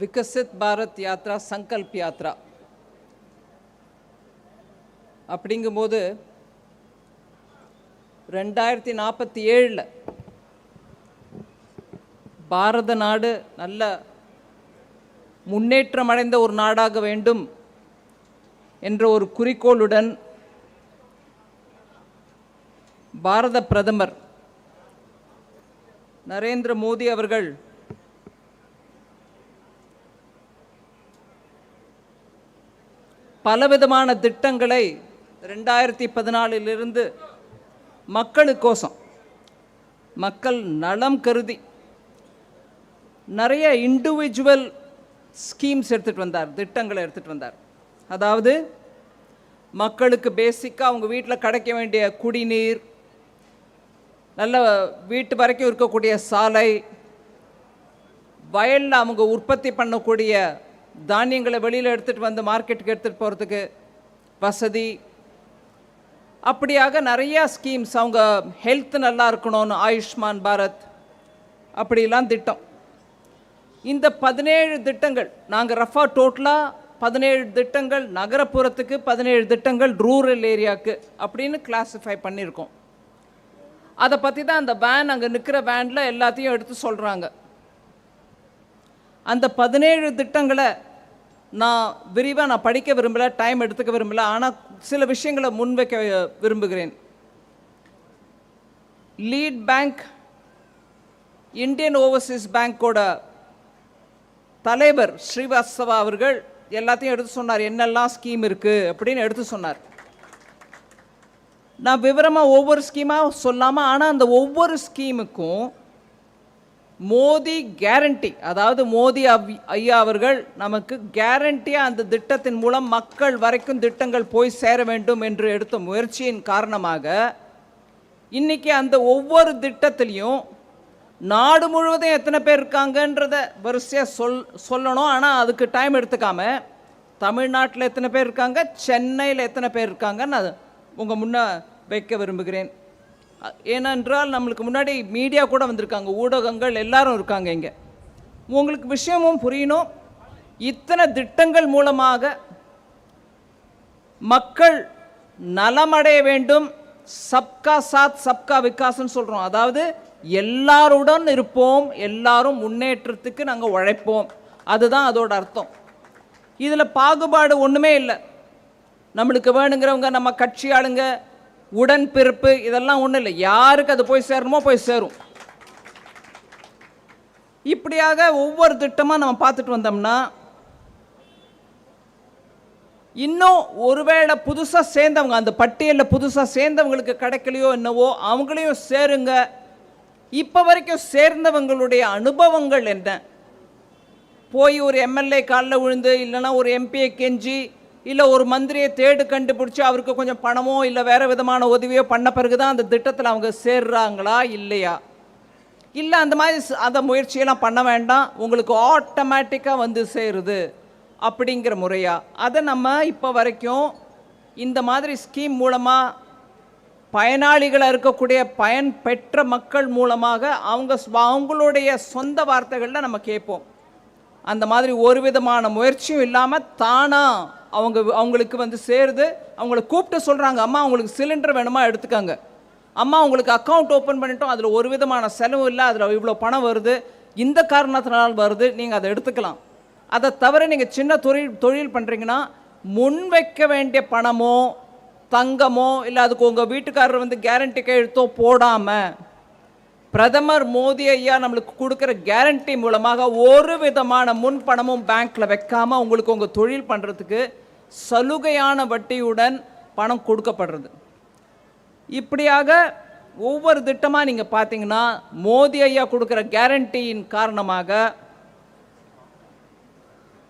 விகசித் பாரத் யாத்ரா சங்கல்ப் யாத்ரா அப்படிங்கும்போது 2047 பாரத நாடு நல்ல முன்னேற்றம் அடைந்த ஒரு நாடாக வேண்டும் என்ற ஒரு குறிக்கோளுடன் பாரத பிரதமர் நரேந்திர மோடி அவர்கள் பலவிதமான திட்டங்களை 2014 மக்களுக்கோசம் மக்கள் நலம் கருதி நிறைய இண்டிவிஜுவல் ஸ்கீம்ஸ் எடுத்துகிட்டு வந்தார், திட்டங்களை எடுத்துகிட்டு வந்தார். அதாவது மக்களுக்கு பேசிக்காக அவங்க வீட்டில் கிடைக்க வேண்டிய குடிநீர், நல்ல வீட்டு வரைக்கும் இருக்கக்கூடிய சாலை, வயலில் அவங்க உற்பத்தி பண்ணக்கூடிய தானியங்களை வெளியில் எடுத்துகிட்டு வந்து மார்க்கெட்டுக்கு எடுத்துகிட்டு போகிறதுக்கு வசதி, அப்படியாக நிறையா ஸ்கீம்ஸ். அவங்க ஹெல்த் நல்லா இருக்கணும்னு ஆயுஷ்மான் பாரத் அப்படிலாம் திட்டம். இந்த 17 திட்டங்கள் நாங்கள் ரஃபா டோட்டலாக 17 திட்டங்கள் நகரப்புறத்துக்கு, 17 திட்டங்கள் ரூரல் ஏரியாவுக்கு அப்படின்னு கிளாஸிஃபை பண்ணியிருக்கோம். அதை பற்றி தான் அந்த வேன், அங்கே நிற்கிற வேனில் எல்லாத்தையும் எடுத்து சொல்கிறாங்க. அந்த 17 திட்டங்களை நான் படிக்க விரும்பலை, டைம் எடுத்துக்க விரும்பலை. ஆனால் சில விஷயங்களை முன்வைக்க விரும்புகிறேன். லீட் பேங்க், இந்தியன் ஓவர்சீஸ் பேங்கோட தலைவர் ஸ்ரீவாஸ்தவா அவர்கள் எல்லாத்தையும் எடுத்து சொன்னார், என்னெல்லாம் ஸ்கீம் இருக்குது அப்படின்னு எடுத்து சொன்னார். நான் விவரமாக ஒவ்வொரு ஸ்கீமாக சொல்லாமல், ஆனால் அந்த ஒவ்வொரு ஸ்கீமுக்கும் மோடி கேரண்டி, அதாவது மோடி ஐயா அவர்கள் நமக்கு கேரண்டியாக அந்த திட்டத்தின் மூலம் மக்கள் வரைக்கும் திட்டங்கள் போய் சேர வேண்டும் என்று எடுத்த முயற்சியின் காரணமாக இன்றைக்கி அந்த ஒவ்வொரு திட்டத்திலையும் நாடு முழுவதும் எத்தனை பேர் இருக்காங்கன்றத வரிசையாக சொல்லணும். ஆனால் அதுக்கு டைம் எடுத்துக்காம தமிழ்நாட்டில் எத்தனை பேர் இருக்காங்க, சென்னையில் எத்தனை பேர் இருக்காங்கன்னு அது உங்கள் முன்னே வைக்க விரும்புகிறேன். ஏனென்றால் நம்மளுக்கு முன்னாடி மீடியா கூட வந்திருக்காங்க, ஊடகங்கள் எல்லாரும் இருக்காங்க. இங்கே உங்களுக்கு விஷயமும் புரியணும். இத்தனை திட்டங்கள் மூலமாக மக்கள் நலமடைய வேண்டும். சப்கா சாத் சப்கா விகாஸ்ன்னு சொல்கிறோம். அதாவது எல்லாருடன் இருப்போம், எல்லாரும் முன்னேற்றத்துக்கு நாங்கள் உழைப்போம். அதுதான் அதோட அர்த்தம். இதில் பாகுபாடு ஒன்றுமே இல்லை. நம்மளுக்கு வேணுங்கிறவங்க, நம்ம கட்சி ஆளுங்க, உடன்பிறப்பு, இதெல்லாம் ஒன்றும் இல்லை. யாருக்கு அது போய் சேரணுமோ போய் சேரும். இப்படியாக ஒவ்வொரு திட்டமாக நம்ம பார்த்துட்டு வந்தோம்னா, இன்னும் ஒருவேளை புதுசாக சேர்ந்தவங்க, அந்த பட்டியலில் புதுசாக சேர்ந்தவங்களுக்கு கிடைக்கலையோ என்னவோ, அவங்களையும் சேருங்க. இப்போ வரைக்கும் சேர்ந்தவங்களுடைய அனுபவங்கள் என்ன? போய் ஒரு எம்எல்ஏ காலில் விழுந்து, இல்லைன்னா ஒரு எம்பியை கெஞ்சி, இல்லை ஒரு மந்திரியை தேடு கண்டுபிடிச்சி அவருக்கு கொஞ்சம் பணமோ இல்லை வேறு விதமான உதவியோ பண்ண பிறகு தான் அந்த திட்டத்தில் அவங்க சேர்றாங்களா இல்லையா? இல்லை, அந்த மாதிரி அந்த முயற்சியெல்லாம் பண்ண வேண்டாம், உங்களுக்கு ஆட்டோமேட்டிக்காக வந்து சேருது அப்படிங்கிற முறையா? அதை நம்ம இப்போ வரைக்கும் இந்த மாதிரி ஸ்கீம் மூலமாக பயனாளிகளாக இருக்கக்கூடிய பயன் பெற்ற மக்கள் மூலமாக அவங்களுடைய சொந்த வார்த்தைகளில் நம்ம கேட்போம். அந்த மாதிரி ஒரு விதமான முயற்சியும் இல்லாமல் தானாக அவங்களுக்கு வந்து சேருது. அவங்கள கூப்பிட்டு சொல்கிறாங்க, அம்மா உங்களுக்கு சிலிண்டர் வேணுமா எடுத்துக்காங்க, அம்மா உங்களுக்கு அக்கௌண்ட் ஓப்பன் பண்ணிட்டோம், அதில் ஒரு விதமான செலவு இல்லை, அதில் இவ்வளோ பணம் வருது, இந்த காரணத்தினால் வருது, நீங்கள் அதை எடுத்துக்கலாம். அதை தவிர நீங்கள் சின்ன தொழில் பண்ணுறீங்கன்னா முன்வைக்க வேண்டிய பணமோ தங்கமோ இல்லை அதுக்கு உங்கள் வீட்டுக்காரர் வந்து கேரண்டி கையெழுத்தோ போடாமல் பிரதமர் மோடி ஐயா நம்மளுக்கு கொடுக்குற கேரண்டி மூலமாக ஒரு விதமான முன்பணமும் பேங்க்கில் வைக்காமல் உங்களுக்கு உங்கள் தொழில் பண்ணுறதுக்கு சலுகையான வட்டியுடன் பணம் கொடுக்கப்படுறது. இப்படியாக ஒவ்வொரு திட்டமாக நீங்கள் பார்த்தீங்கன்னா மோடி ஐயா கொடுக்குற கேரண்டியின் காரணமாக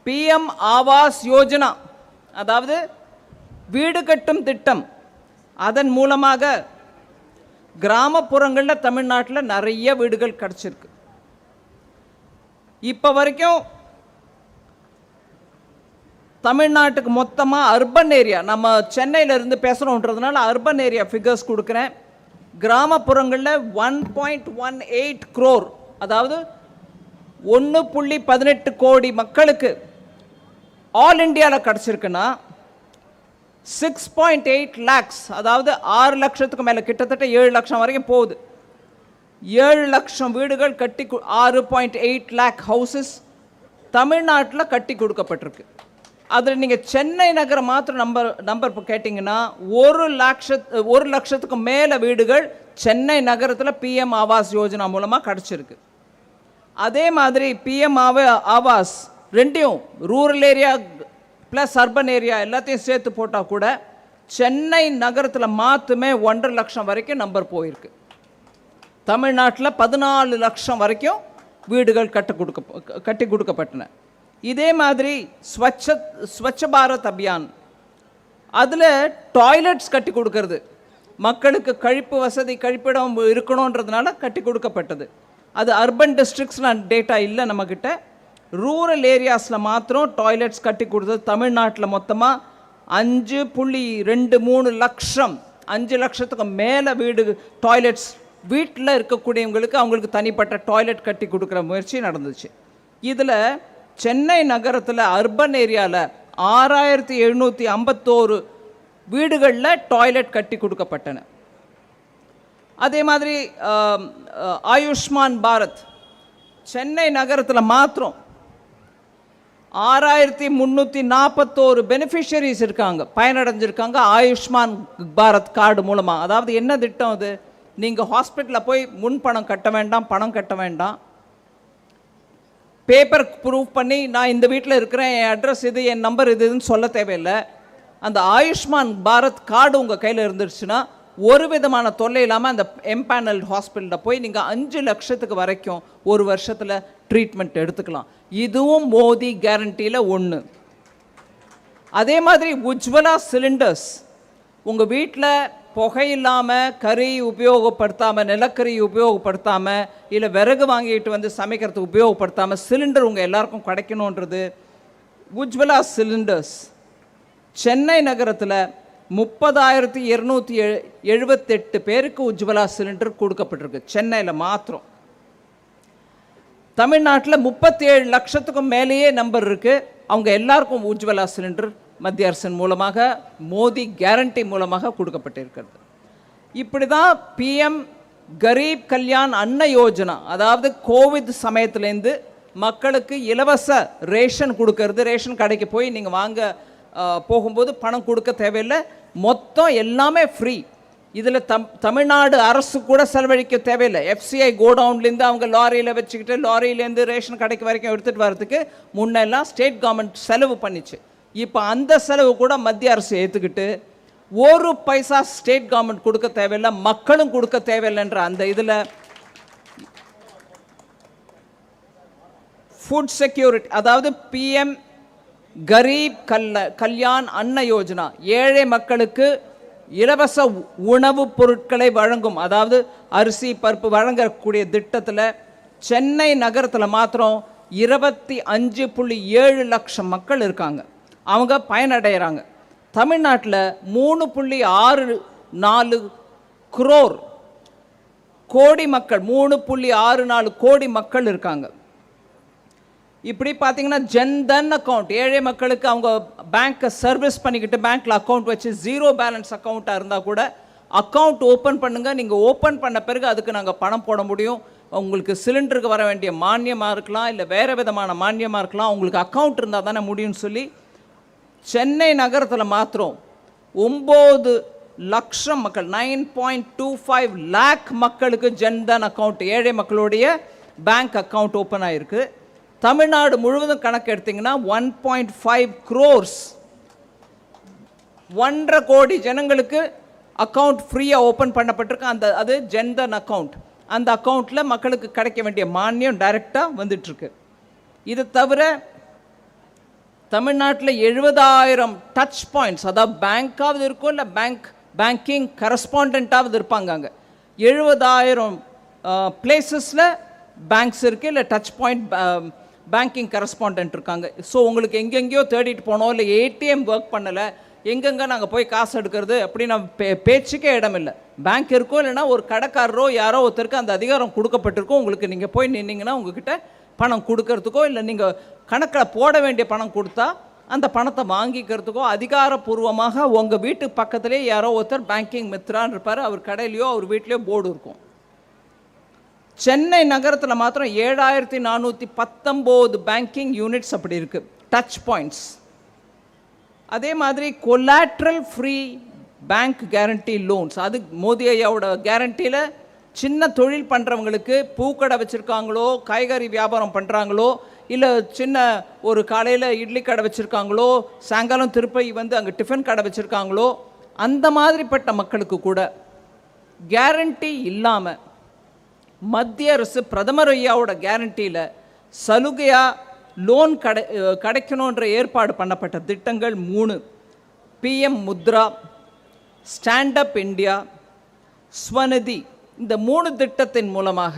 பிஎம் ஆவாஸ் யோஜனா, அதாவது வீடு கட்டும் திட்டம், அதன் மூலமாக கிராமப்புறங்களில் தமிழ்நாட்டில் நிறைய வீடுகள் கிடச்சிருக்கு. இப்போ வரைக்கும் தமிழ்நாட்டுக்கு மொத்தமாக அர்பன் ஏரியா, நம்ம சென்னையிலேருந்து பேசுகிறோன்றதுனால அர்பன் ஏரியா ஃபிகர்ஸ் கொடுக்குறேன். கிராமப்புறங்களில் 1.18 crore, அதாவது 1.18 கோடி மக்களுக்கு ஆல் இண்டியாவில் கிடச்சிருக்குன்னா 6.8 lakhs, அதாவது 6 லட்சத்துக்கு மேலே, கிட்டத்தட்ட 7 லட்சம் வரைக்கும் போகுது. 7 லட்சம் வீடுகள் கட்டி 6.8 lakh ஹவுசஸ் தமிழ்நாட்டில் கட்டி கொடுக்கப்பட்டிருக்கு. அதில் நீங்கள் சென்னை நகரம் மாத்திரம் நம்பர் இப்போ கேட்டிங்கன்னா 1 லட்சத்துக்கு மேலே வீடுகள் சென்னை நகரத்தில் பிஎம் ஆவாஸ் யோஜனா மூலமாக கிடச்சிருக்கு. அதே மாதிரி பிஎம் ஆவாஸ் ரெண்டையும் rural area plus urban area எல்லாத்தையும் சேர்த்து போட்டால் கூட சென்னை நகரத்தில் மாற்றுமே 1.5 லட்சம் வரைக்கும் நம்பர் போயிருக்கு. தமிழ்நாட்டில் 14 லட்சம் வரைக்கும் வீடுகள் கட்டி கொடுக்கப்பட்டன. இதே மாதிரி ஸ்வச்ச பாரத் அபியான், அதில் டாய்லெட்ஸ் கட்டி கொடுக்கறது, மக்களுக்கு கழிப்பு வசதி, கழிப்பிடம் இருக்கணுன்றதுனால கட்டி கொடுக்கப்பட்டது. அது அர்பன் டிஸ்ட்ரிக்ட்ஸ்லாம் டேட்டா இல்லை நம்மக்கிட்ட. ரூரல் ஏரியாஸில் மாத்திரம் டாய்லெட்ஸ் கட்டி கொடுத்தது தமிழ்நாட்டில் மொத்தமாக 5.23 லட்சம், 5 லட்சத்துக்கு மேலே வீடு டாய்லெட்ஸ் வீட்டில் இருக்கக்கூடியவங்களுக்கு அவங்களுக்கு தனிப்பட்ட டாய்லெட் கட்டி கொடுக்குற முயற்சி நடந்துச்சு. இதில் சென்னை நகரத்தில் அர்பன் ஏரியாவில் 6751 வீடுகளில் டாய்லெட் கட்டி கொடுக்கப்பட்டன. அதே மாதிரி ஆயுஷ்மான் பாரத் சென்னை நகரத்தில் மாத்திரம் 6341 பெனிஃபிஷரிஸ் இருக்காங்க, பயனடைஞ்சிருக்காங்க ஆயுஷ்மான் பாரத் கார்டு மூலமாக. அதாவது என்ன திட்டம் அது? நீங்கள் ஹாஸ்பிட்டலில் போய் முன்பணம் கட்ட வேண்டாம், பணம் கட்ட வேண்டாம், பேப்பர் ப்ரூஃப் பண்ணி நான் இந்த வீட்டில் இருக்கிறேன், என் அட்ரஸ் இது, என் நம்பர் இதுன்னு சொல்ல தேவையில்லை. அந்த ஆயுஷ்மான் பாரத் கார்டு உங்கள் கையில் இருந்துருச்சுன்னா ஒரு விதமான தொல்லை இல்லாமல் அந்த எம்பேனல் ஹாஸ்பிட்டலில் போய் நீங்கள் 5 லட்சத்துக்கு வரைக்கும் ஒரு வருஷத்தில் ட்ரீட்மெண்ட் எடுத்துக்கலாம். இதுவும் மோடி கேரண்டியில் ஒன்று. அதே மாதிரி உஜ்வலா சிலிண்டர்ஸ், உங்கள் வீட்டில் புகை இல்லாமல், கறி உபயோகப்படுத்தாமல், நிலக்கரி உபயோகப்படுத்தாமல், இல்லை விறகு வாங்கிட்டு வந்து சமைக்கிறதுக்கு உபயோகப்படுத்தாமல் சிலிண்டர் உங்கள் எல்லாருக்கும் கிடைக்கணுன்றது உஜ்வலா சிலிண்டர்ஸ். சென்னை நகரத்தில் 30,278 பேருக்கு உஜ்வலா சிலிண்டர் கொடுக்கப்பட்டிருக்கு சென்னையில் மாத்திரம். தமிழ்நாட்டில் 37 லட்சத்துக்கும் மேலேயே நம்பர் இருக்குது. அவங்க எல்லாருக்கும் உஜ்வலா சிலிண்டர் மத்திய அரசின் மூலமாக, மோடி கேரண்டி மூலமாக கொடுக்கப்பட்டிருக்கிறது. இப்படி தான் பிஎம் கரீப் கல்யாண் அன்ன யோஜனா, அதாவது கோவிட் சமயத்துலேருந்து மக்களுக்கு இலவச ரேஷன் கொடுக்கறது. ரேஷன் கடைக்கு போய் நீங்கள் வாங்க போகும்போது பணம் கொடுக்க தேவையில்லை, மொத்தம் எல்லாமே ஃப்ரீ. இதில் தமிழ்நாடு அரசு கூட செலவழிக்க தேவையில்லை. எஃப்சிஐ கோடவுன்லேருந்து அவங்க லாரியில் வச்சுக்கிட்டு லாரியிலேருந்து ரேஷன் கடைக்கு வரைக்கும் எடுத்துகிட்டு வரதுக்கு முன்னெல்லாம் ஸ்டேட் கவர்மெண்ட் செலவு பண்ணிச்சு. இப்போ அந்த செலவு கூட மத்திய அரசு ஏற்றுக்கிட்டு 1 பைசா ஸ்டேட் கவர்மெண்ட் கொடுக்க தேவையில்லை, மக்களும் கொடுக்க தேவையில்லைன்ற அந்த இதில் ஃபுட் செக்யூரிட்டி, அதாவது பிஎம் கரீப் கல்யாண் அன்ன யோஜனா, ஏழை மக்களுக்கு இலவச உணவுப் பொருட்களை வழங்கும், அதாவது அரிசி பருப்பு வழங்கக்கூடிய திட்டத்தில் சென்னை நகரத்தில் மாத்திரம் 25.7 லட்சம் மக்கள் இருக்காங்க, அவங்க பயனடைகிறாங்க. தமிழ்நாட்டில் 3.64 கோடி மக்கள், 3.64 கோடி மக்கள் இருக்காங்க. இப்படி பார்த்தீங்கன்னா ஜன்தன் அக்கௌண்ட், ஏழை மக்களுக்கு அவங்க பேங்க்கை சர்வீஸ் பண்ணிக்கிட்டு பேங்க்கில் அக்கௌண்ட் வச்சு 0 பேலன்ஸ் அக்கௌண்ட்டாக இருந்தால் கூட அக்கௌண்ட் ஓப்பன் பண்ணுங்கள், நீங்கள் ஓப்பன் பண்ண பிறகு அதுக்கு நாங்கள் பணம் போட முடியும். உங்களுக்கு சிலிண்டருக்கு வர வேண்டிய மானியமாக இருக்கலாம், இல்லை வேறு விதமான மானியமாக இருக்கலாம், உங்களுக்கு அக்கௌண்ட் இருந்தால் தானே முடியும்னு சொல்லி சென்னை நகரத்தில் மாத்திரம் 9 லட்சம் மக்கள், 9.25 lakh மக்களுக்கு ஜன்தன் அக்கௌண்ட், ஏழை மக்களுடைய பேங்க் அக்கௌண்ட் ஓப்பன் ஆகிருக்கு. தமிழ்நாடு முழுவதும் கணக்கு எடுத்திங்கன்னா 1.5 crores, 1.5 கோடி ஜனங்களுக்கு அக்கௌண்ட் ஃப்ரீயாக ஓப்பன் பண்ணப்பட்டிருக்கு. அது ஜன்தன் அக்கௌண்ட். அந்த அக்கௌண்ட்டில் மக்களுக்கு கிடைக்க வேண்டிய மானியம் டைரெக்டாக வந்துட்டுருக்கு. இது தவிர தமிழ்நாட்டில் 70,000 டச் பாயிண்ட்ஸ், அதாவது பேங்க்காவது இருக்கும், இல்லை பேங்கிங் கரஸ்பாண்டண்ட்டாவது இருப்பாங்க. அங்கே 70,000 பிளேசஸில் பேங்க்ஸ் இருக்குது, இல்லை டச் பாயிண்ட் பேங்கிங் கரஸ்பாண்டன்ட் இருக்காங்க. ஸோ உங்களுக்கு எங்கெங்கேயோ தேடிட்டு போனோம், இல்லை ஏடிஎம் ஒர்க் பண்ணலை, எங்கெங்கே நாங்கள் போய் காசு எடுக்கிறது அப்படின்னு பேச்சுக்கே இடம் இல்லை. பேங்க் இருக்கோ இல்லைனா ஒரு கடைக்காரரோ யாரோ ஒருத்தருக்கு அந்த அதிகாரம் கொடுக்கப்பட்டிருக்கோம். உங்களுக்கு நீங்கள் போய் நின்னீங்கன்னா உங்ககிட்ட பணம் கொடுக்கறதுக்கோ இல்லை நீங்கள் கணக்கில் போட வேண்டிய பணம் கொடுத்தா அந்த பணத்தை வாங்கிக்கிறதுக்கோ அதிகாரப்பூர்வமாக உங்கள் வீட்டு பக்கத்துலேயே யாரோ ஒருத்தர் பேங்கிங் மித்ரான்னு இருப்பார். அவர் கடையிலையோ அவர் வீட்லேயோ போர்டு இருக்கும். சென்னை நகரத்தில் மாத்திரம் 7419 பேங்கிங் யூனிட்ஸ் அப்படி இருக்குது, டச் பாயிண்ட்ஸ். அதே மாதிரி collateral free bank guarantee loans, அது மோடி ஐயாவோட கேரண்டியில் சின்ன தொழில் பண்ணுறவங்களுக்கு, பூக்கடை வச்சுருக்காங்களோ, காய்கறி வியாபாரம் பண்ணுறாங்களோ, இல்லை சின்ன ஒரு காலையில் இட்லி கடை வச்சுருக்காங்களோ, சாயங்காலம் திருப்பி வந்து அங்கே டிஃபன் கடை வச்சுருக்காங்களோ, அந்த மாதிரிப்பட்ட மக்களுக்கு கூட கேரண்டி இல்லாமல் மத்திய அரசு பிரதமர் ஐயாவோட கேரண்டியில் சலுகையாக லோன் கிடைக்கணுன்ற ஏற்பாடு பண்ணப்பட்ட திட்டங்கள் 3: PM Mudra, stand up India, Svanidhi. இந்த 3 திட்டத்தின் மூலமாக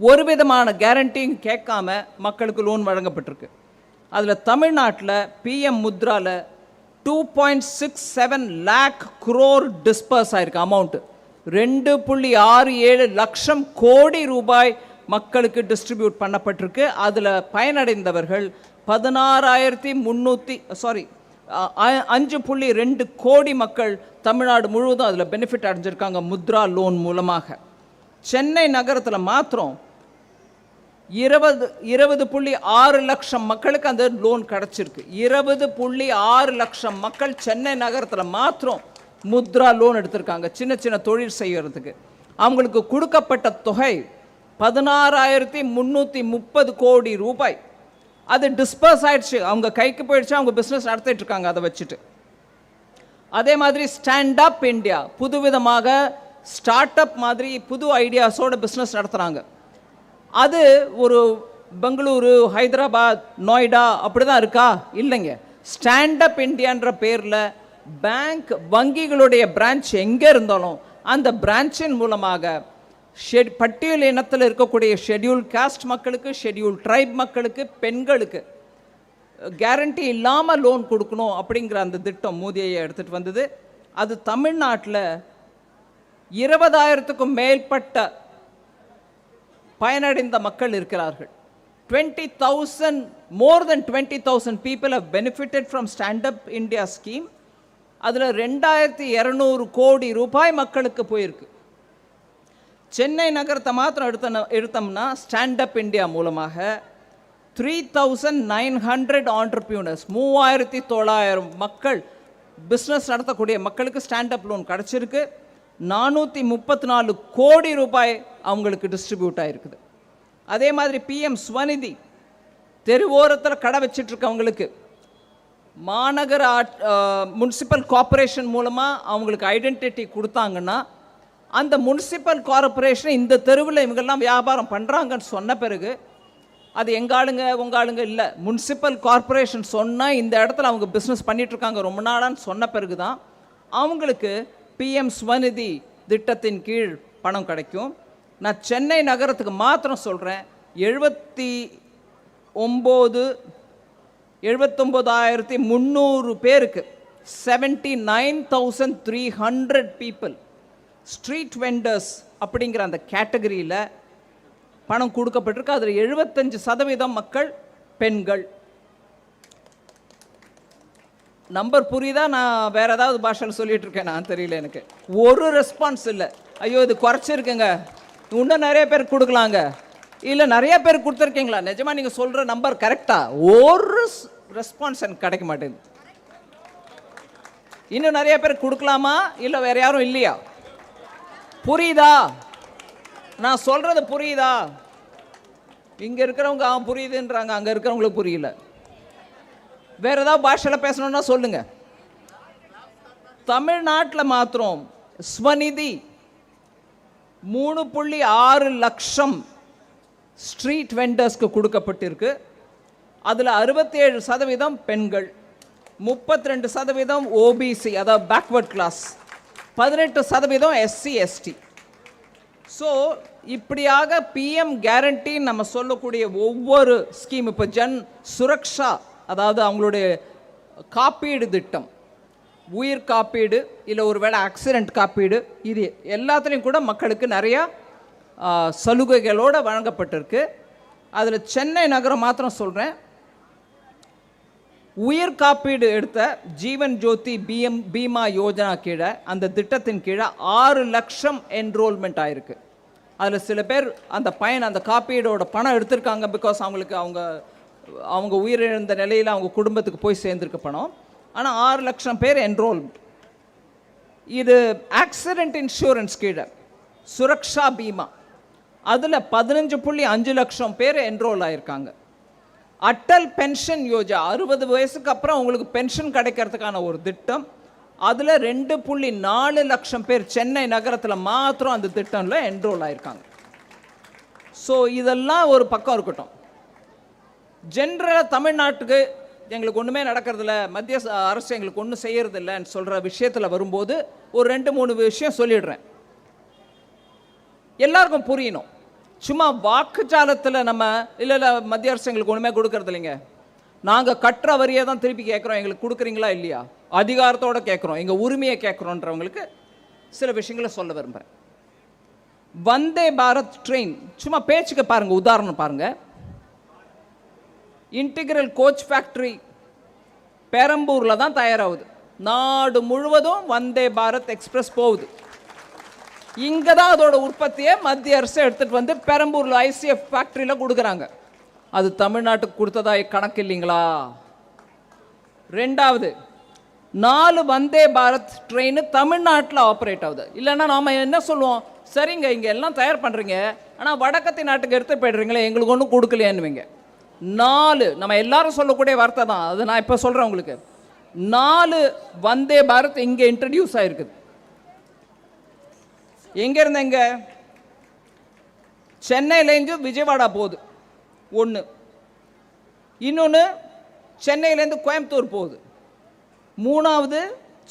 ஒரு விதமான கேரண்டியும் கேட்காம மக்களுக்கு லோன் வழங்கப்பட்டிருக்கு. அதில் தமிழ்நாட்டில் PM முத்ராவில் 2.67 lakh crore டிஸ்பர்ஸ் ஆயிருக்கு அமௌண்ட்டு. 2.67 லட்சம் கோடி ரூபாய் மக்களுக்கு டிஸ்ட்ரிபியூட் பண்ணப்பட்டிருக்கு. அதில் பயனடைந்தவர்கள் 5.2 கோடி மக்கள் தமிழ்நாடு முழுவதும் அதில் பெனிஃபிட் அடைஞ்சிருக்காங்க முத்ரா லோன் மூலமாக. சென்னை நகரத்தில் மாத்திரம் 20.6 லட்சம் மக்களுக்கு அந்த லோன் கிடச்சிருக்கு. 20.6 லட்சம் மக்கள் சென்னை நகரத்தில் மாத்திரம் முத்ரா லோன் எடுத்திருக்காங்க சின்ன சின்ன தொழில் செய்யறதுக்கு. அவங்களுக்கு கொடுக்கப்பட்ட தொகை 16,330 கோடி ரூபாய். அது டிஸ்பர்ஸ் ஆயிடுச்சு, அவங்க கைக்கு போயிடுச்சு, அவங்க பிஸ்னஸ் நடத்திட்டு இருக்காங்க அதை வச்சுட்டு. அதே மாதிரி ஸ்டாண்ட் அப் இந்தியா, புதுவிதமாக ஸ்டார்ட் அப் மாதிரி புது ஐடியாஸோட பிஸ்னஸ் நடத்துகிறாங்க. அது ஒரு பெங்களூரு, ஹைதராபாத், நொய்டா அப்படி தான் இருக்கா? இல்லைங்க. ஸ்டாண்ட் அப் இந்தியான்ற பேரில் பேங்க், வங்கிகளுடைய பிரான்ச் எங்கே இருந்தாலும் அந்த பிரான்ச்சின் மூலமாக பட்டியல் இனத்தில் இருக்கக்கூடிய ஷெட்யூல் காஸ்ட் மக்களுக்கு, ஷெட்யூல் ட்ரைப் மக்களுக்கு, பெண்களுக்கு கேரண்டி இல்லாமல் லோன் கொடுக்கணும் அப்படிங்கிற அந்த திட்டம் மோடியை எடுத்துகிட்டு வந்தது. அது தமிழ்நாட்டில் 20,000க்கும் மேற்பட்ட பயனடைந்த மக்கள் இருக்கிறார்கள். 20,000, more than 20,000 people have benefited from Stand Up India scheme. அதில் 2,200 கோடி ரூபாய் மக்களுக்கு போயிருக்கு. சென்னை நகரத்தை மாத்திரம் எடுத்தோம்னா ஸ்டாண்ட் அப் இந்தியா மூலமாக 3,900 ஆண்டர்பிரினர்ஸ், 3,900 மக்கள் பிஸ்னஸ் நடத்தக்கூடிய மக்களுக்கு ஸ்டாண்ட் அப் லோன் கிடச்சிருக்கு. 434 கோடி ரூபாய் அவங்களுக்கு டிஸ்ட்ரிபியூட் ஆகிருக்குது. அதே மாதிரி PM ஸ்வநிதி, தெருவோரத்தில் கடை வச்சிட்ருக்கவங்களுக்கு மாநகர முனிசிபல் கார்பரேஷன் மூலமாக அவங்களுக்கு ஐடென்டிட்டி கொடுத்தாங்கன்னா அந்த முனிசிபல் கார்பரேஷன் இந்த தெருவில் இவங்கெல்லாம் வியாபாரம் பண்ணுறாங்கன்னு சொன்ன பிறகு அது எங்கள் ஆளுங்க உங்கள் ஆளுங்க இல்லை, முனிசிபல் கார்பரேஷன் சொன்னால் இந்த இடத்துல அவங்க பிஸ்னஸ் பண்ணிகிட்ருக்காங்க ரொம்ப நாளான்னு சொன்ன பிறகு தான் அவங்களுக்கு PM ஸ்வநிதி திட்டத்தின் கீழ் பணம் கிடைக்கும். நான் சென்னை நகரத்துக்கு மாத்திரம் சொல்கிறேன், 79,300 பேருக்கு, 79,300 பீப்புள் ஸ்ட்ரீட் வெண்டர்ஸ் அப்படிங்கிற அந்த கேட்டகரியில் பணம் கொடுக்கப்பட்டிருக்கு. அதில் 75% மக்கள் பெண்கள். நம்பர் புரியுதா? நான் வேற ஏதாவது பாஷையில் சொல்லிட்டு இருக்கேன், நான் தெரியல, எனக்கு ஒரு ரெஸ்பான்ஸ் இல்லை. ஐயோ இது குறைச்சிருக்குங்க, இன்னும் நிறைய பேர் கொடுக்கலாங்க, இல்லை நிறைய பேர் கொடுத்துருக்கீங்களா, நிஜமாக நீங்கள் சொல்கிற நம்பர் கரெக்டா? ஒரு ரெஸ்பான்ஸ் எனக்கு கிடைக்க மாட்டேங்குது. இன்னும் நிறைய பேர் கொடுக்கலாமா, இல்லை வேற யாரும் இல்லையா? புரியுதா? நான் சொல்கிறது புரியுதா? இங்கே இருக்கிறவங்க புரியுதுன்றாங்க, அங்கே இருக்கிறவங்களுக்கு புரியல. வேற ஏதாவது பாஷையில் பேசணும்னா சொல்லுங்க. தமிழ்நாட்டில் மாத்திரம் ஸ்வநிதி 3.6 லட்சம் ஸ்ட்ரீட் வெண்டர்ஸ்க்கு கொடுக்கப்பட்டிருக்கு. அதில் 67% பெண்கள், 32% OBC அதாவது backward class, 18% SC ST. So இப்படியாக PM கேரண்டி நம்ம சொல்லக்கூடிய ஒவ்வொரு ஸ்கீம், இப்போ ஜன் சுரக்ஷா அதாவது அவங்களுடைய காப்பீடு திட்டம், உயிர் காப்பீடு இல்லை ஒரு வேளை ஆக்சிடெண்ட் காப்பீடு, இது எல்லாத்துலேயும் கூட மக்களுக்கு நிறையா சலுகைகளோடு வழங்கப்பட்டிருக்கு. அதில் சென்னை நகரம் மாத்திரம் சொல்கிறேன். உயிர் காப்பீடு எடுத்த ஜீவன் ஜோதி பீமா யோஜனா கீழே, அந்த திட்டத்தின் கீழே 6 லட்சம் என்ரோல்மெண்ட் ஆயிருக்கு. அதில் சில பேர் அந்த அந்த காப்பீடோட பணம் எடுத்திருக்காங்க. பிகாஸ் அவங்களுக்கு அவங்க உயிரிழந்த நிலையில் அவங்க குடும்பத்துக்கு போய் சேர்ந்துருக்க பணம். ஆனால் 6 லட்சம் பேர் என்ரோல்மெண்ட். இது ஆக்சிடென்ட் இன்சூரன்ஸ் கீழே சுரக்ஷா பீமா, அதில் 15.5 லட்சம் பேர் என்ரோல் ஆகியிருக்காங்க. அட்டல் பென்ஷன் யோஜனா, 60 வயசுக்கு அப்புறம் உங்களுக்கு பென்ஷன் கிடைக்கிறதுக்கான ஒரு திட்டம். அதில் 2.4 லட்சம் பேர் சென்னை நகரத்தில் மாத்திரம் அந்த திட்டம்ல என்ரோல் ஆகியிருக்காங்க. ஸோ இதெல்லாம் ஒரு பக்கம் இருக்கட்டும். ஜென்ரலாக தமிழ்நாட்டுக்கு எங்களுக்கு ஒன்றுமே நடக்கிறதில்ல, மத்திய அரசு எங்களுக்கு ஒன்றும் செய்யறதில்லைன்னு சொல்கிற விஷயத்தில் வரும்போது ஒரு 2-3 விஷயம் சொல்லிடுறேன். எல்லாருக்கும் புரியணும். சும்மா வாக்குச்சாலத்தில் நம்ம இல்லை மத்திய அரசு எங்களுக்கு ஒன்றுமே கொடுக்கறது இல்லைங்க, நாங்கள் கட்டுற வரியை தான் திருப்பி கேட்குறோம், எங்களுக்கு கொடுக்குறீங்களா இல்லையா, அதிகாரத்தோடு கேட்குறோம், எங்கள் உரிமையை கேட்குறோன்றவங்களுக்கு சில விஷயங்களை சொல்ல விரும்புகிறேன். வந்தே பாரத் ட்ரெயின் சும்மா பேச்சுக்கு பாருங்கள், உதாரணம் பாருங்கள். இன்டிகிரல் கோச் ஃபேக்ட்ரி பெரம்பூரில் தான் தயாராகுது. நாடு முழுவதும் வந்தே பாரத் எக்ஸ்பிரஸ் போகுது. இங்கே தான் அதோட உற்பத்தியை மத்திய அரசு எடுத்துகிட்டு வந்து பெரம்பூரில் ஐசிஎஃப் ஃபேக்ட்ரியில் கொடுக்குறாங்க. அது தமிழ்நாட்டுக்கு கொடுத்ததா கணக்கு இல்லைங்களா? ரெண்டாவது, 4 வந்தே பாரத் ட்ரெயின் தமிழ்நாட்டில் ஆப்ரேட் ஆகுது. இல்லைன்னா நாம் என்ன சொல்லுவோம், சரிங்க இங்கே எல்லாம் தயார் பண்ணுறீங்க, ஆனால் வடக்கத்தி நாட்டுக்கு எடுத்து போய்டுறீங்களே, எங்களுக்கு ஒன்றும் கொடுக்கலையான்னுவீங்க. 4 நம்ம எல்லாரும் சொல்லக்கூடிய வார்த்தை தான் அது. நான் இப்போ சொல்கிறேன் உங்களுக்கு, 4 வந்தே பாரத் இங்கே இன்ட்ரடியூஸ் ஆகிருக்குது. எங்கேருந்து எங்கே? சென்னையிலேருந்து விஜயவாடா போகுது ஒன்று, இன்னொன்று சென்னையிலேருந்து கோயம்புத்தூர் போகுது, 3வது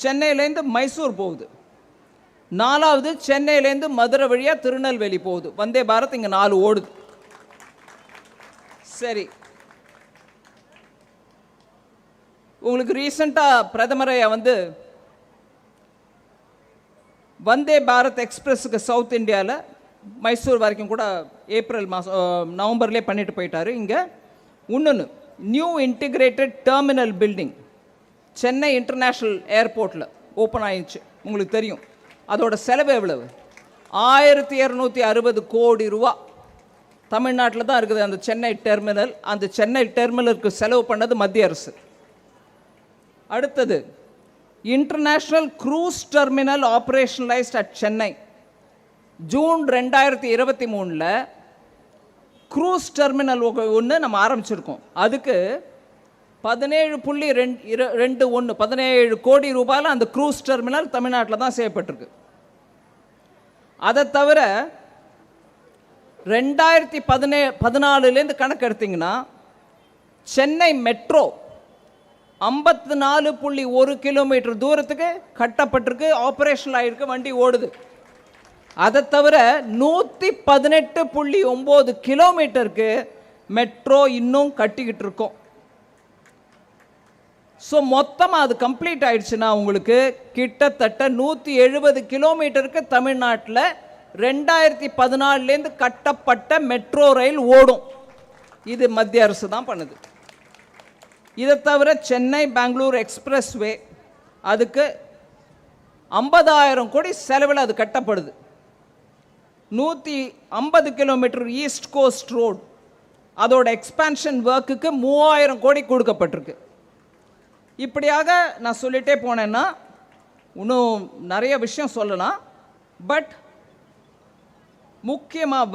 சென்னையிலேருந்து மைசூர் போகுது, 4வது சென்னையிலேருந்து மதுரை வழியாக திருநெல்வேலி போகுது. வந்தே பாரத் இங்கே 4 ஓடுது. சரி, உங்களுக்கு ரீசண்டாக பிரதமரை வந்து வந்தே பாரத் எக்ஸ்பிரஸுக்கு சவுத் இந்தியாவில் மைசூர் வரைக்கும் கூட ஏப்ரல் மாதம் நவம்பர்லேயே பண்ணிட்டு போயிட்டாரு. இங்கே இன்னொன்று new integrated terminal building Chennai international ஏர்போர்ட்டில் ஓப்பன் ஆயிடுச்சு. உங்களுக்கு தெரியும் அதோட செலவு எவ்வளவு? 1260 கோடி ரூபா. தமிழ்நாட்டில் தான் இருக்குது அந்த சென்னை டெர்மினல். அந்த சென்னை டெர்மினலுக்கு செலவு பண்ணது மத்திய அரசு. அடுத்தது international cruise terminal operationalised at Chennai. June 2023 cruise terminal ஒன்று நம்ம ஆரம்பிச்சிருக்கோம். அதுக்கு 17 கோடி ரூபாயில் அந்த க்ரூஸ் டெர்மினல் தமிழ்நாட்டில் தான் செய்யப்பட்டிருக்கு. அதை தவிர 2014 கணக்கு எடுத்திங்கன்னா சென்னை மெட்ரோ 54.1 கிலோமீட்டர் தூரத்துக்கு கட்டப்பட்டிருக்கு, ஆப்ரேஷனல் ஆகிருக்கு, வண்டி ஓடுது. அதை தவிர 118.9 கிலோமீட்டருக்கு மெட்ரோ இன்னும் கட்டிக்கிட்டு இருக்கோம். ஸோ மொத்தமாக அது கம்ப்ளீட் ஆயிடுச்சுன்னா உங்களுக்கு கிட்டத்தட்ட 170 கிலோமீட்டருக்கு தமிழ்நாட்டில் 2014 கட்டப்பட்ட மெட்ரோ ரயில் ஓடும். இது மத்திய அரசு தான் பண்ணுது. இதை தவிர சென்னை பெங்களூர் எக்ஸ்பிரஸ் வே, அதுக்கு 50,000 கோடி செலவில் அது கட்டப்படுது. 150 கிலோமீட்டர் ஈஸ்ட் கோஸ்ட் ரோடு, அதோட எக்ஸ்பான்ஷன் ஒர்க்குக்கு 3000 கோடி கொடுக்கப்பட்டிருக்கு. இப்படியாக நான் சொல்லிட்டே போனேன்னா இன்னும் நிறைய விஷயம் சொல்லலாம். பட் முக்கியமாக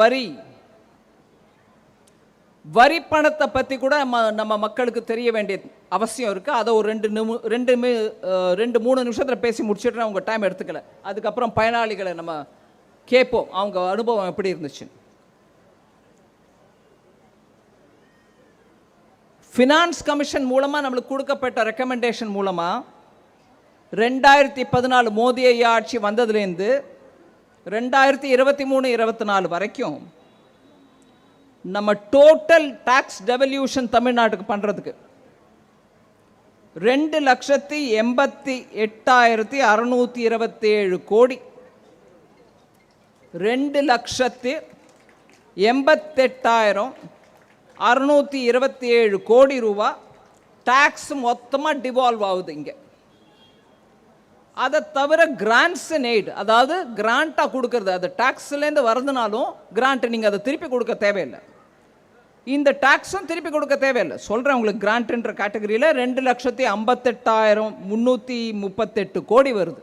வரி பணத்தை பற்றி கூட நம்ம மக்களுக்கு தெரிய வேண்டிய அவசியம் இருக்குது. அதை ஒரு 2-3 நிமிஷத்தில் பேசி முடிச்சுட்டு உங்கள் டைம் எடுத்துக்கல. அதுக்கப்புறம் பயனாளிகளை நம்ம கேட்போம், அவங்க அனுபவம் எப்படி இருந்துச்சு. ஃபினான்ஸ் கமிஷன் மூலமாக நம்மளுக்கு கொடுக்கப்பட்ட ரெக்கமெண்டேஷன் மூலமாக 2014 மோடி ஐயா ஆட்சி வந்ததுலேருந்து 2023-24 வரைக்கும் நம்ம டோட்டல் டாக்ஸ் டெவல்யூஷன் தமிழ்நாட்டுக்கு பண்ணுறதுக்கு 2,88,627 கோடி. 2,88,627 627 கோடி ரூபா டாக்ஸ் மொத்தமாக டிவால்வ் ஆகுது இங்கே. அதை தவிர கிராண்ட்ஸ் அண்ட் எய்ட், அதாவது கிராண்டாக கொடுக்கறது, அது டாக்ஸ்லேருந்து வருதுனாலும் கிராண்ட் நீங்கள் அதை திருப்பி கொடுக்க தேவையில்லை. இந்த டாக்ஸும் திருப்பி கொடுக்க தேவையில்லை. சொல்கிறேன் உங்களுக்கு, கிராண்ட்ன்ற கேட்டகரியில் 2,58,338 கோடி வருது.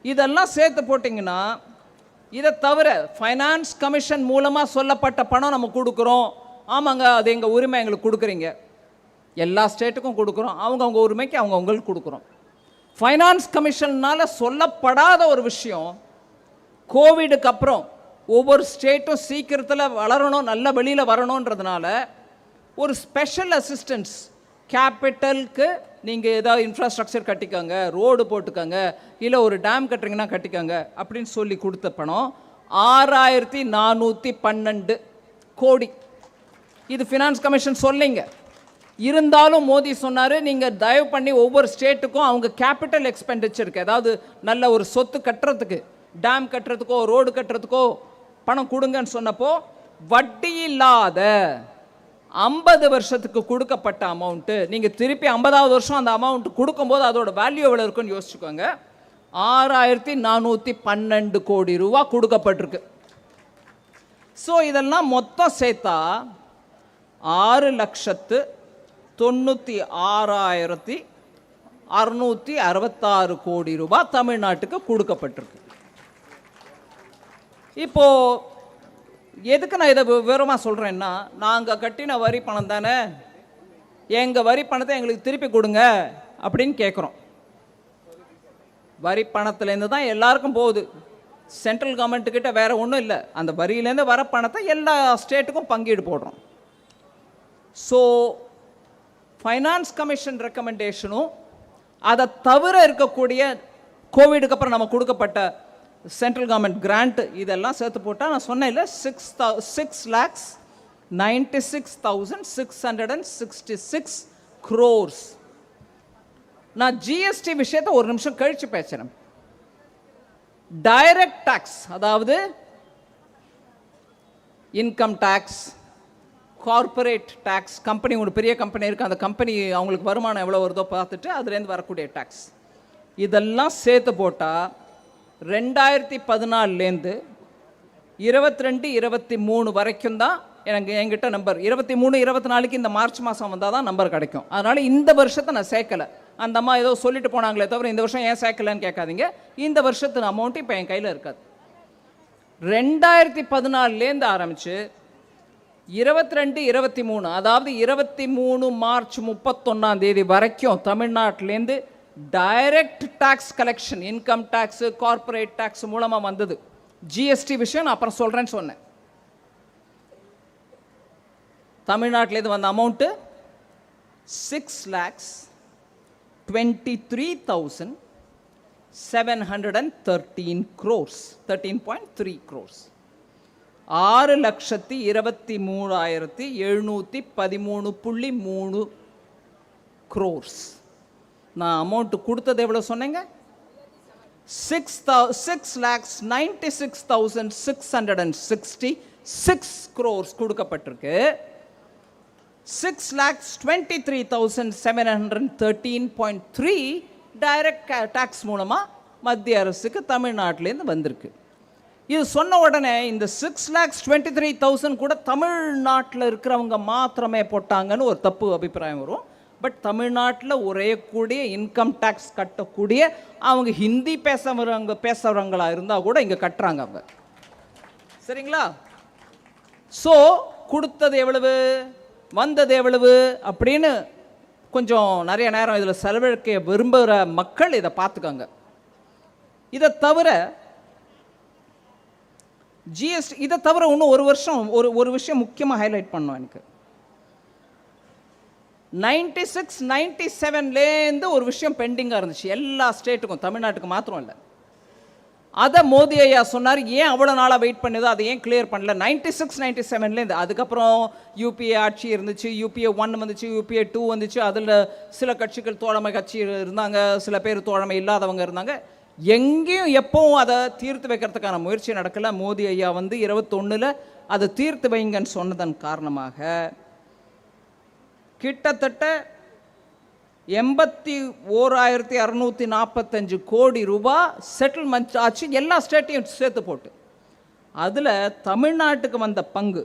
இதெல்லாம் சேர்த்து போட்டிங்கன்னா, இதை தவிர ஃபைனான்ஸ் கமிஷன் மூலமாக சொல்லப்பட்ட பணம் நம்ம கொடுக்குறோம். ஆமாங்க, அது எங்கள் உரிமை, எங்களுக்கு கொடுக்குறீங்க. எல்லா ஸ்டேட்டுக்கும் கொடுக்குறோம், அவங்க உரிமைக்கு அவங்களுக்கு கொடுக்குறோம். ஃபைனான்ஸ் கமிஷன்னால் சொல்லப்படாத ஒரு விஷயம், கோவிடுக்கு அப்புறம் ஒவ்வொரு ஸ்டேட்டும் சீக்கிரத்தில் வளரணும், நல்ல வெளியில் வரணுன்றதுனால ஒரு ஸ்பெஷல் அசிஸ்டன்ஸ், கேபிட்டலுக்கு நீங்கள் ஏதாவது இன்ஃப்ராஸ்ட்ரக்சர் கட்டிக்கோங்க, ரோடு போட்டுக்கோங்க, இல்லை ஒரு டேம் கட்டுறீங்கன்னா கட்டிக்கோங்க அப்படின்னு சொல்லி கொடுத்த பணம் 6,412 கோடி. இது ஃபினான்ஸ் கமிஷன் சொல்லிங்க. இருந்தாலும் மோடி சொன்னார், நீங்கள் தயவு பண்ணி ஒவ்வொரு ஸ்டேட்டுக்கும் அவங்க கேபிட்டல் எக்ஸ்பெண்டிச்சருக்கு, அதாவது நல்ல ஒரு சொத்து கட்டுறதுக்கு, டேம் கட்டுறதுக்கோ ரோடு கட்டுறதுக்கோ பணம் கொடுங்கன்னு சொன்னப்போ, வட்டி இல்லாத 50 வருஷத்துக்கு கொடுக்கப்பட்ட அமௌண்ட்டு, நீங்கள் திருப்பி 50வது வருஷம் அந்த அமௌண்ட் கொடுக்கும்போது அதோட வேல்யூ எவ்வளோ இருக்குன்னு யோசிச்சுக்கோங்க. 6,412 கோடி ரூபா கொடுக்கப்பட்டிருக்கு. ஸோ இதெல்லாம் மொத்தம் சேர்த்தா 6,96,666 கோடி ரூபாய் தமிழ்நாட்டுக்கு கொடுக்கப்பட்டிருக்கு. இப்போ எதுக்கு நான் இதை விவரமாக சொல்கிறேன்னா, நாங்கள் கட்டின வரி பணம் தானே, எங்கள் வரி பணத்தை எங்களுக்கு திருப்பி கொடுங்க அப்படின்னு கேட்குறோம். வரி பணத்துலேருந்து தான் எல்லாருக்கும் போகுது. சென்ட்ரல் கவர்மெண்ட்டுக்கிட்ட வேறு ஒன்றும் இல்லை. அந்த வரியிலேருந்து வர பணத்தை எல்லா ஸ்டேட்டுக்கும் பங்கீடு போடுறோம். ஸோ ஃபைனான்ஸ் கமிஷன் ரெக்கமெண்டேஷனும், அதை தவிர இருக்கக்கூடிய கோவிடுக்கு அப்புறம் நம்ம கொடுக்கப்பட்ட சென்ட்ரல் கவர்மெண்ட் கிராண்ட், இதெல்லாம் சேர்த்து போட்டால் நான் சொன்னேன் இல்லை, 6,96,666 crores. நான் ஜிஎஸ்டி விஷயத்தை ஒரு நிமிஷம் கழிச்சு பேசுகிறேன். டைரக்ட் டாக்ஸ், அதாவது income tax, corporate tax, company, ஒரு பெரிய கம்பெனி இருக்குது, அந்த கம்பெனி அவங்களுக்கு வருமானம் எவ்வளோ வருதோ பார்த்துட்டு அதுலேருந்து வரக்கூடிய டேக்ஸ், இதெல்லாம் சேர்த்து போட்டால் 2014லேருந்து 22-23 வரைக்கும் தான் என்கிட்ட நம்பர். 23-24க்கு இந்த மார்ச் மாதம் வந்தால் தான் நம்பர் கிடைக்கும். அதனால் இந்த வருஷத்தை நான் சேர்க்கலை. அந்த அம்மா ஏதோ சொல்லிட்டு போனாங்களே தவிர இந்த வருஷம் ஏன் சேர்க்கலைன்னு கேட்காதீங்க. இந்த வருஷத்து அமௌண்ட்டு இப்போ என் கையில் இருக்காது. 2014லேருந்து ஆரம்பித்து 22-23, அதாவது 23 மார்ச் 31 வரைக்கும் தமிழ்நாட்டிலேருந்து direct tax collection, income tax, corporate tax மூலமாக வந்தது. ஜிஎஸ்டி விஷயம் நான் அப்புறம் சொல்கிறேன்னு சொன்னேன். தமிழ்நாட்டிலேருந்து வந்த அமௌண்ட்டு 6,23,713 crores, 13.3 crores. 6,23,713.3 crores. நான் அமௌண்ட் கொடுத்தது எவ்வளோ சொன்னேங்க? 6,96,666 crores கொடுக்கப்பட்டிருக்கு. 6,23,713.3 டைரக்ட் டாக்ஸ் மூலமாக மத்திய அரசுக்கு தமிழ்நாட்டிலேருந்து வந்திருக்கு. இது சொன்ன உடனே இந்த 6,23,000 கூட தமிழ்நாட்டில் இருக்கிறவங்க மாத்திரமே போட்டாங்கன்னு ஒரு தப்பு அபிப்பிராயம் வரும். பட் தமிழ்நாட்டில் ஒரே கூடிய இன்கம் டேக்ஸ் கட்டக்கூடிய அவங்க ஹிந்தி பேசுகிறவங்களா இருந்தால் கூட இங்கே கட்டுறாங்க அவங்க. சரிங்களா? ஸோ கொடுத்தது எவ்வளவு, வந்தது எவ்வளவு அப்படின்னு கொஞ்சம் நிறைய நேரம் இதில் செலவழிக்க விரும்புகிற மக்கள் இதை பார்த்துக்கோங்க. இதை தவிர ஜிஎஸ்டி, இதை தவிர இன்னும் ஒரு விஷயம் முக்கியமாக ஹைலைட் பண்ணோம். எனக்கு 96-97லேருந்து ஒரு விஷயம் பெண்டிங்காக இருந்துச்சு எல்லா ஸ்டேட்டுக்கும், தமிழ்நாட்டுக்கு மாத்திரம் இல்லை. அதை மோடி ஐயா சொன்னார், ஏன் அவ்வளோ நாளாக வெயிட் பண்ணுதோ அதை ஏன் கிளியர் பண்ணல. 96-97லேருந்து, அதுக்கப்புறம் யூபிஏ ஆட்சி இருந்துச்சு, UPA 1 வந்துச்சு, UPA 2 வந்துச்சு. அதில் சில கட்சிகள் தோழமை கட்சி இருந்தாங்க, சில பேர் தோழமை இல்லாதவங்க இருந்தாங்க. எங்கேயும் எப்பவும் அதை தீர்த்து வைக்கிறதுக்கான முயற்சி நடக்கலை. மோடி ஐயா வந்து 21ல் அதை தீர்த்து வைங்கன்னு சொன்னதன் காரணமாக கிட்டத்தட்ட 81,645 கோடி ரூபாய் செட்டில்மெண்ட் ஆச்சு, எல்லா ஸ்டேட்டையும் சேர்த்து போட்டு. அதில் தமிழ்நாட்டுக்கு வந்த பங்கு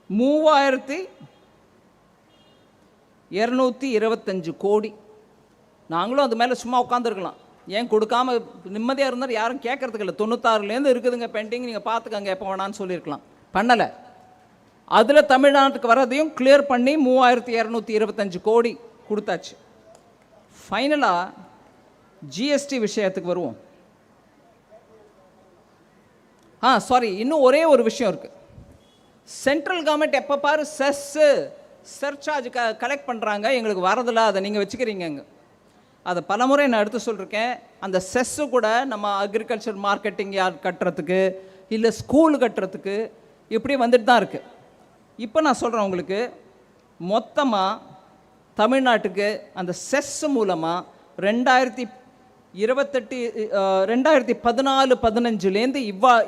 $3,225 கோடி. நாங்களும் அது மேலே சும்மா உட்காந்துருக்கலாம், ஏன் கொடுக்காம நிம்மதியாக இருந்தால் யாரும் கேட்கறதுக்கு இல்லை. 96லேருந்து இருக்குதுங்க பெண்டிங், நீங்கள் பார்த்துக்கங்க எப்போ வேணான்னு சொல்லியிருக்கலாம், பண்ணலை. அதில் தமிழ்நாட்டுக்கு வரதையும் கிளியர் பண்ணி 3,225 கோடி கொடுத்தாச்சு. ஃபைனலாக ஜிஎஸ்டி விஷயத்துக்கு வருவோம். சாரி, இன்னும் ஒரே ஒரு விஷயம் இருக்குது. சென்ட்ரல் கவர்மெண்ட் எப்போ பாரு செஸ்ஸு சர்சார்ஜ் கலெக்ட் பண்ணுறாங்க, எங்களுக்கு வரதில்லை, அதை நீங்கள் வச்சுக்கிறீங்க. அதை பலமுறை நான் எடுத்து சொல்லியிருக்கேன். அந்த செஸ்ஸு கூட நம்ம அக்ரிகல்ச்சர் மார்க்கெட்டிங் யார்ட் கட்டுறதுக்கு, இல்லை ஸ்கூல் கட்டுறதுக்கு இப்படி வந்துட்டு தான் இருக்குது. இப்போ நான் சொல்கிறேன் உங்களுக்கு, மொத்தமாக தமிழ்நாட்டுக்கு அந்த செஸ் மூலமாக 2014-15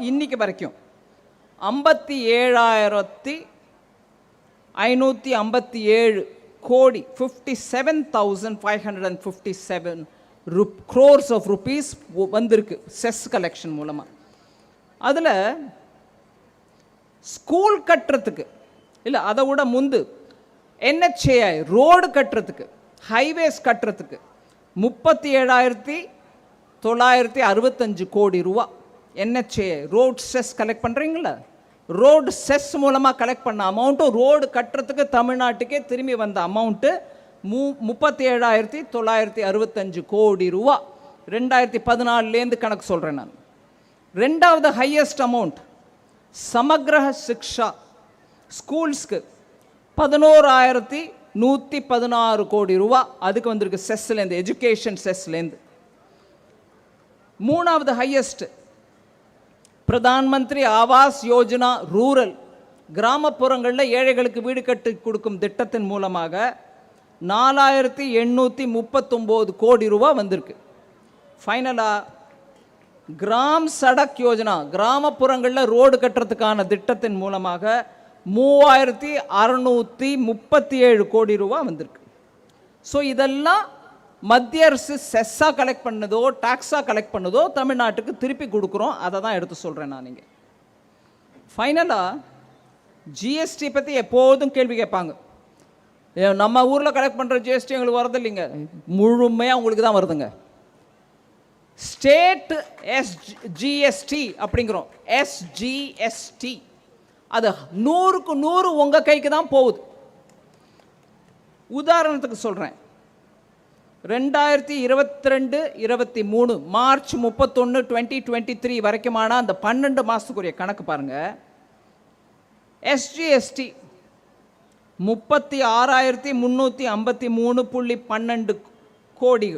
இன்னைக்கு வரைக்கும் 57,557 கோடி 57,557 crores of rupees வந்திருக்கு செஸ் கலெக்ஷன் மூலமாக. அதில் ஸ்கூல் கட்டுறதுக்கு இல்லை, அதை விட முந்து NHAI ரோடு கட்டுறதுக்கு, ஹைவேஸ் கட்டுறதுக்கு 37,965 கோடி ரூபா NHAI ரோட் செஸ் கலெக்ட் பண்ணுறீங்களா? ரோடு செஸ் மூலமாக கலெக்ட் பண்ண அமௌண்ட்டும் ரோடு கட்டுறதுக்கு தமிழ்நாட்டுக்கே திரும்பி வந்த அமௌண்ட்டு 37,965 கோடி ரூபா. 2014லேருந்து கணக்கு சொல்கிறேன் நான். ரெண்டாவது ஹையஸ்ட் அமௌண்ட் சமக்ர சிக்ஷா ஸ்கூல்ஸ்க்கு 11,116 கோடி ரூபா அதுக்கு வந்திருக்கு செஸ்லேருந்து, எஜுகேஷன் செஸ்லேருந்து. மூணாவது ஹையஸ்ட் பிரதான் மந்திரி ஆவாஸ் யோஜனா ரூரல், கிராமப்புறங்களில் ஏழைகளுக்கு வீடு கட்டி கொடுக்கும் திட்டத்தின் மூலமாக 4,839 கோடி ரூபா வந்திருக்கு. ஃபைனலாக கிராம் சடக் யோஜனா, கிராமப்புறங்களில் ரோடு கட்டுறதுக்கான திட்டத்தின் மூலமாக 3,637 கோடி ரூபா வந்திருக்கு. ஸோ இதெல்லாம் மத்திய அரசு செஸ்ஸாக கலெக்ட் பண்ணதோ டாக்ஸாக கலெக்ட் பண்ணதோ தமிழ்நாட்டுக்கு திருப்பி கொடுக்குறோம். அதை தான் எடுத்து சொல்கிறேன் நான். நீங்கள் ஃபைனலாக ஜிஎஸ்டி பற்றி எப்போதும் கேள்வி கேட்பாங்க. நம்ம ஊரில் கலெக்ட் பண்ணுற ஜிஎஸ்டி எங்களுக்கு வரது இல்லைங்க, முழுமையாக உங்களுக்கு தான் வருதுங்க. ஸ்டேட் எஸ்ஜிஎஸ்டி அப்படிங்கிறோம், எஸ்ஜிஎஸ்டி அது 100க்கு 100 உங்கள் கைக்கு தான் போகுது. உதாரணத்துக்கு சொல்கிறேன், 2022-23 மார்ச் 31, 2023 வரைக்குமான அந்த 12 மாதத்துக்குரிய கணக்கு பாருங்கள். எஸ்ஜிஎஸ்டி 36,353.12 கோடி.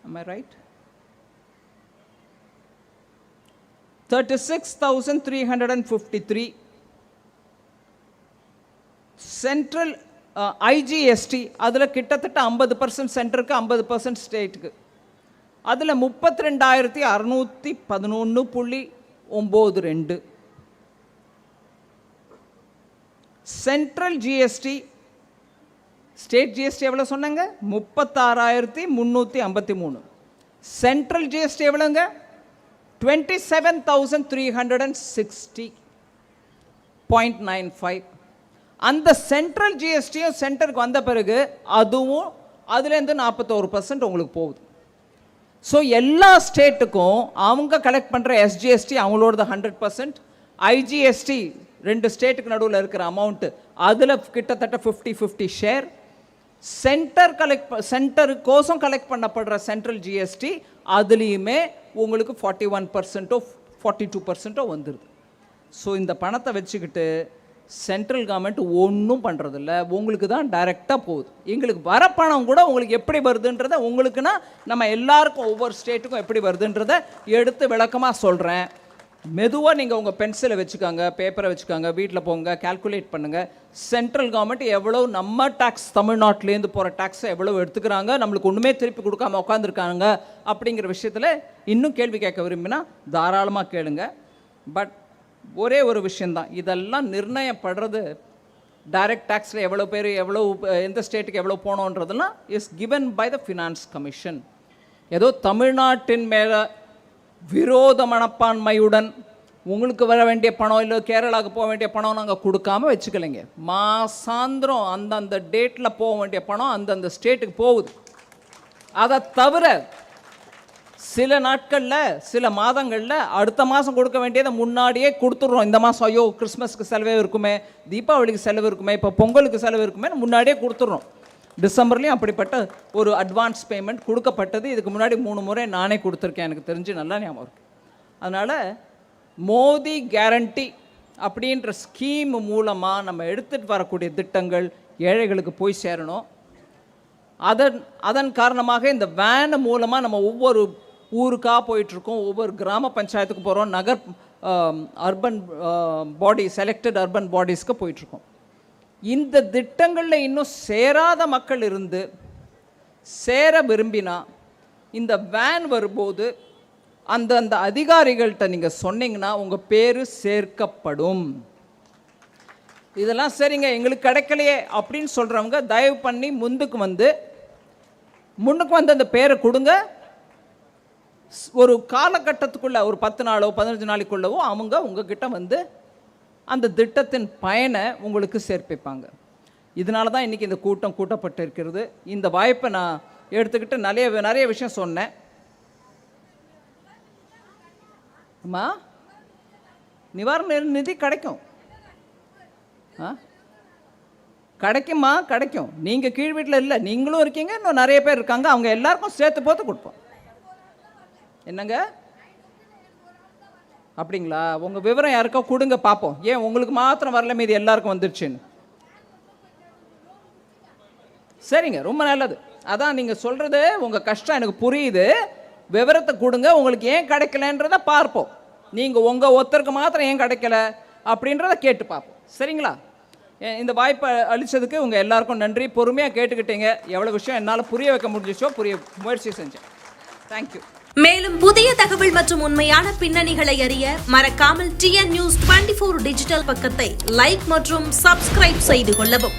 Am I right? 36,353. Central IGST அதில் கிட்டத்தட்ட 50% சென்டருக்கு 50% ஸ்டேட்டுக்கு. அதில் 32,611.92. சென்ட்ரல் ஜிஎஸ்டி, ஸ்டேட் ஜிஎஸ்டி எவ்வளோ சொன்னாங்க? 36,353. சென்ட்ரல் ஜிஎஸ்டி எவ்வளோங்க? 27,360.95. அந்த சென்ட்ரல் ஜிஎஸ்டியும் சென்டருக்கு வந்த பிறகு அதுவும் அதுலேருந்து 41% உங்களுக்கு போகுது. ஸோ எல்லா ஸ்டேட்டுக்கும் அவங்க கலெக்ட் பண்ணுற எஸ்ஜிஎஸ்டி அவங்களோட 100%, ஐஜிஎஸ்டி 2 ஸ்டேட்டுக்கு நடுவில் இருக்கிற அமௌண்ட்டு அதில் கிட்டத்தட்ட 50-50 ஷேர். சென்டருக்கோசம் கலெக்ட் பண்ணப்படுற சென்ட்ரல் ஜிஎஸ்டி அதுலேயுமே உங்களுக்கு 41%, 42% வந்துடுது. ஸோ இந்த பணத்தை வச்சுக்கிட்டு சென்ட்ரல் கவர்மெண்ட் ஒன்றும் பண்ணுறதில்ல, உங்களுக்கு தான் டைரெக்டாக போகுது. எங்களுக்கு வர பணம் கூட உங்களுக்கு எப்படி வருதுன்றதை, உங்களுக்குன்னா நம்ம எல்லாருக்கும் ஒவ்வொரு ஸ்டேட்டுக்கும் எப்படி வருதுன்றதை எடுத்து விளக்கமாக சொல்கிறேன். மெதுவாக நீங்கள் உங்கள் பென்சிலை வச்சுக்காங்க, பேப்பரை வச்சுக்காங்க, வீட்டில் போங்க, கால்குலேட் பண்ணுங்கள். சென்ட்ரல் கவர்மெண்ட் எவ்வளோ நம்ம டேக்ஸ், தமிழ்நாட்டிலேருந்து போகிற டேக்ஸை எவ்வளோ எடுத்துக்கிறாங்க, நம்மளுக்கு ஒன்றுமே திருப்பி கொடுக்காம உட்காந்துருக்காங்க அப்படிங்கிற விஷயத்தில் இன்னும் கேள்வி கேட்க விரும்பினா தாராளமாக கேளுங்க. பட் ஒரே ஒரு விஷயந்தான், இதெல்லாம் நிர்ணயப்படுறது டைரக்ட் டேக்ஸில் எவ்வளோ பேர் எவ்வளோ எந்த ஸ்டேட்டுக்கு எவ்வளோ போனோன்றதெல்லாம் is given by the finance commission. ஏதோ தமிழ்நாட்டின் மேலே விரோத மனப்பான்மையுடன் உங்களுக்கு வர வேண்டிய பணம் இல்லை கேரளாவுக்கு போக வேண்டிய பணம் நாங்கள் கொடுக்காம வச்சுக்கலைங்க. மாசாந்திரம் அந்தந்த டேட்டில் போக வேண்டிய பணம் அந்தந்த ஸ்டேட்டுக்கு போகுது. அதை தவிர சில நாட்களில் சில மாதங்களில் அடுத்த மாதம் கொடுக்க வேண்டியதை முன்னாடியே கொடுத்துட்றோம். இந்த மாதம் ஐயோ கிறிஸ்மஸ்க்கு செலவே இருக்குமே, தீபாவளிக்கு செலவு இருக்குமே, இப்போ பொங்கலுக்கு செலவு இருக்குமே முன்னாடியே கொடுத்துட்றோம். டிசம்பர்லேயும் அப்படிப்பட்ட ஒரு அட்வான்ஸ் பேமெண்ட் கொடுக்கப்பட்டது. இதுக்கு முன்னாடி 3 முறை நானே கொடுத்துருக்கேன், எனக்கு தெரிஞ்சு நல்லா ஞாபகம் இருக்குது. அதனால் மோடி கேரண்டி அப்படின்ற ஸ்கீம் மூலமாக நம்ம எடுத்துகிட்டு வரக்கூடிய திட்டங்கள் ஏழைகளுக்கு போய் சேரணும். அதன் காரணமாக இந்த வேன் மூலமாக நம்ம ஒவ்வொரு ஊருக்காக போயிட்டுருக்கோம், ஒவ்வொரு கிராம பஞ்சாயத்துக்கு போகிறோம், நகர் அர்பன் பாடி செலக்டட் அர்பன் பாடிஸ்க்கு போயிட்டுருக்கோம். இந்த திட்டங்களில் இன்னும் சேராத மக்கள் இருந்து சேர விரும்பினா இந்த வேன் வரும்போது அந்தந்த அதிகாரிகள்கிட்ட நீங்கள் சொன்னீங்கன்னா உங்கள் பேர் சேர்க்கப்படும். இதெல்லாம் சரிங்க எங்களுக்கு கிடைக்கலையே அப்படின்னு சொல்கிறவங்க தயவு பண்ணி முன்னுக்கு வந்து அந்த பேரை கொடுங்க. ஒரு காலகட்டத்துக்குள்ளே ஒரு 10 நாளோ 15 நாளைக்குள்ளவோ அவங்க உங்ககிட்ட வந்து அந்த திட்டத்தின் பயனை உங்களுக்கு சேர்ப்பிப்பாங்க. இதனால தான் இன்றைக்கி இந்த கூட்டம் கூட்டப்பட்டிருக்கிறது. இந்த வாய்ப்பை நான் எடுத்துக்கிட்டு நிறைய விஷயம் சொன்னேன். அம்மா நிவாரண நிதி கிடைக்கும், கிடைக்குமா கிடைக்கும். நீங்கள் கீழ் வீட்டில் இல்லை, நீங்களும் இருக்கீங்க, இன்னும் நிறைய பேர் இருக்காங்க, அவங்க எல்லாருக்கும் சேர்த்து போட்டு கொடுப்போம். என்னங்க அப்படிங்களா? உங்கள் விவரம் யாருக்கோ கொடுங்க பார்ப்போம். ஏன் உங்களுக்கு மாத்திரம் வரல, மீது எல்லாருக்கும் வந்துடுச்சுன்னு? சரிங்க, ரொம்ப நல்லது. அதான் நீங்கள் சொல்கிறது உங்கள் கஷ்டம் எனக்கு புரியுது. விவரத்தை கொடுங்க, உங்களுக்கு ஏன் கிடைக்கலன்றதை பார்ப்போம். நீங்கள் உங்கள் ஒருத்தருக்கு மாத்திரம் ஏன் கிடைக்கல அப்படின்றத கேட்டு பார்ப்போம். சரிங்களா? இந்த வாய்ப்பை அளித்ததுக்கு உங்கள் எல்லாருக்கும் நன்றி. பொறுமையாக கேட்டுக்கிட்டீங்க. எவ்வளோ விஷயம் என்னால் புரிய வைக்க முடிஞ்சிச்சோ முயற்சி செஞ்சேன். தேங்க்யூ. மேலும் புதிய தகவல் மற்றும் உண்மையான பின்னணிகளை அறிய மறக்காமல் TN News 24 டிஜிட்டல் பக்கத்தை லைக் மற்றும் சப்ஸ்கிரைப் செய்து கொள்ளவும்.